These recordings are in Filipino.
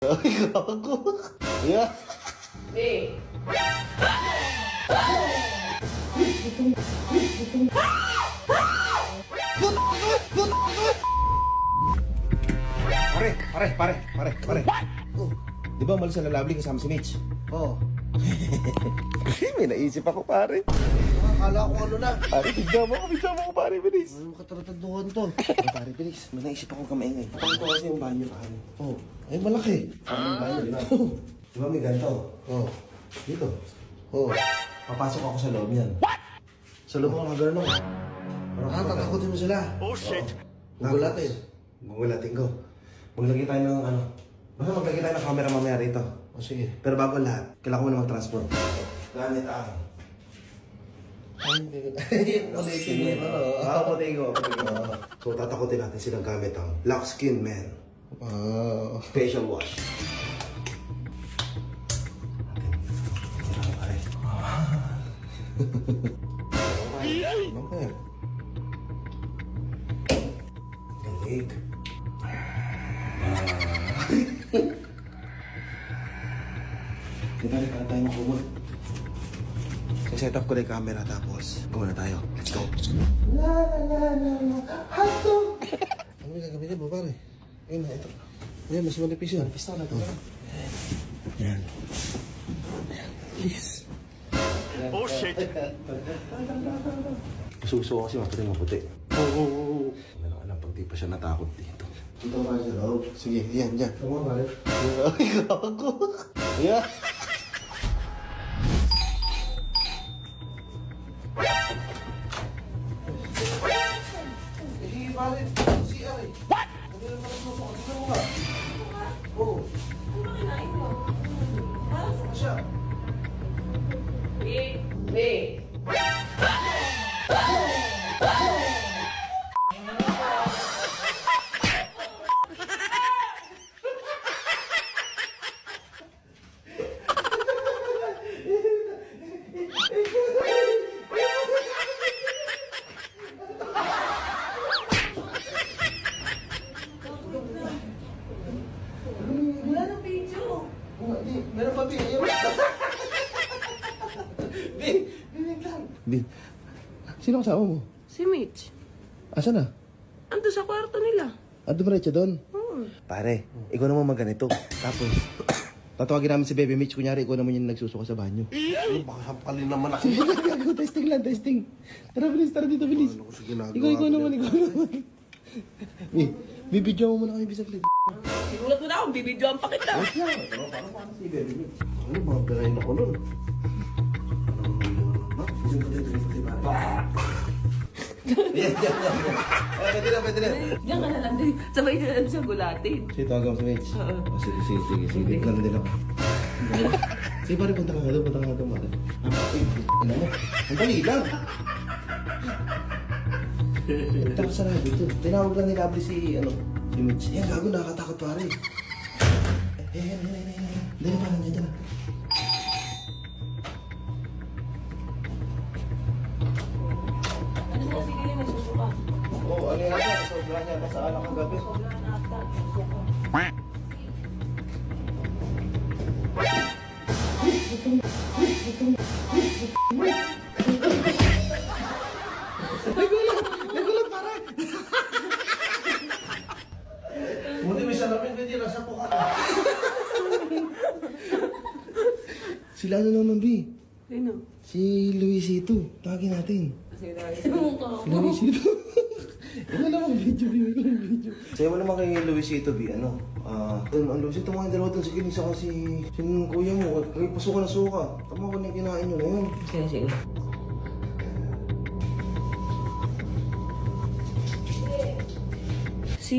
Ay, gago. Yeah. Eh. Pare. Oh, di ba umalis na Lovely kasama si Mitch? Oo. May naisip ako, pare. Akala ko ano na. Pare, bigyan mo ko, pare, bilis. Ano katataduhan to? Pare, bilis. May naisip ako kamaingay. Pakita ko kasi yung banyo, pare. Oh. Ay, malaki. Ang banyo, di ba? Di ba may ganito? Oh. Dito. Oh. Papasok ako sa loob yan. Sa loob ako nagano. Tatakutin mo sila. Oh shit! Gugulatin. Gugulatin ko. Maglagay tayo ng ano. Basta maglagay tayo ng camera mamaya rito. O sige. Pero bago ang lahat, kailangan ko muna mag-transform. Gamit ang... Ulitin mo yun, ano? Puti ko. So, tatakutin natin silang gamit ang Lock Skin Man Ah. Facial Wash. Ano ba yan? Galig. Di ba nagkaroon tayo makumot? Set up ko na yung camera tapos gumana tayo. Let's go. Ano yung gagamitin mo, pare? Ayun na, ito. Ayan, mas manipis yun. Manipis na ito. Yan. Please. Oh shit! Suso kasi maputi. Oo. Ano alam pag di pa siya natakot dito. Dito ka sa loob. Sige, yan, yan. Tama ba? Ay, gago. Yeah. Eh, pare. CR eh. What? Ano naman ang susok? Ano mo nga? Oo. Ano siya? Eh. Wala ng video. Meron pa, Bi. Ayun. Bi, wait lang. Bin, sino kasama mo? Si Mitch. Asa na? Ando sa kwarto nila. Dumiretso doon? Pare, ikaw naman magganito. Tapos, tatawagin namin si Baby Mitch. Kunyari, ikaw naman yung nagsusuka sa banyo. Ay, baka sampalin naman ako. Gago, testing lang, testing. Tara, bilis, tara dito, bilis. Ano ko sa ginagawa? Ikaw naman. Bibidyo mo muna kami bisaglit. Sinulat mo na akong bibidyoan pa kita. Paano si Baby Mitch? Ano, mga pirahin ako nun. Yan. Pwede na. Diyan ka na lang din. Sabay ka na lang siya gulatin. Sige, tawag ako si Mitch. Oo. Sige. Wait lang din ako. Sige, pare, punta ka nga doon, pare. Ano mo? Ang dali lang. Tapos sarado ito. Tinawag lang ni Lovely si Mitch. Yan, gago, nakakatakot, pare. Yan. Dali pa, nandiyan na. Ano na sige yung nagsusuka? Oo, ano yan ata? Sobra niya ata sa anak ang gabi. Wala na ata. Nagsusuka. Nagulat, pare. Buti may salamin ka dyan, nasa puka. Sila ano naman, B? Sino? Si Luisito. Tawagin natin. Kasi sa mukha ko. Si Luisito. Ano namang video. Sa'yo mo naman kay Luisito, B, ang Luisito mga dalawa doon, sige, isa kasi yung kuya mo, may pasuka na suka. Tama ko na yung kinain nyo na yun. Sige. Si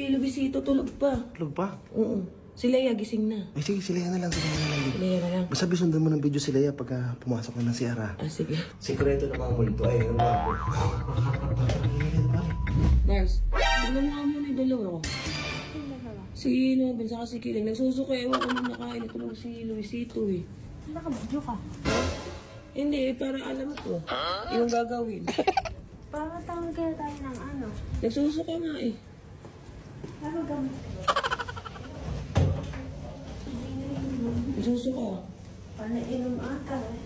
Luisito tulog pa. Tulog pa? Oo. Si Leia gising na. Ay, sige, sila na lang. Leia na lang. Basta bisundan mo ng video si Leia pagka pumasok na ng CR. Sige. Sikreto na mga multo. Ay, ano ba? Mars, tignan mo nga muna yung dalawa ko. Si Nobel saka si Kiling. Nagsusuka, ewan ko nung nakain. Ito lang si Luisito eh. Nakabudyo ka. Hindi, para alam ko. Yung gagawin. Para tawag kaya tayo ng ano. Nagsusuka nga eh. Ano gamit? Susuka. Panainom ata eh.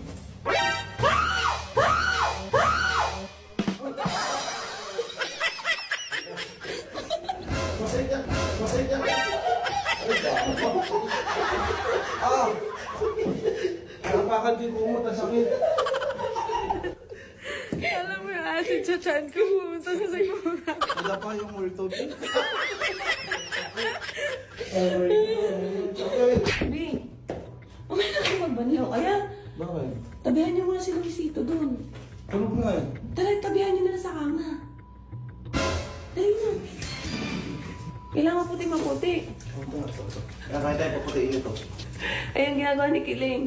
Ah! Napakan din kumot, ang sakit. Alam mo yung acid sa chan ko, pumunta sa siguro. Wala pa yung multo din. Bi, okay na kayo magbanyo. Kaya, Bakit? tabihan niyo muna si Luisito doon. Tulog na eh. Tara, tabihan niyo na sa kama. Dali na. Kailangan maputi. Ito nga, ito. Kaya tayo paputiin ito. Ayun ginagawa ni Kiling.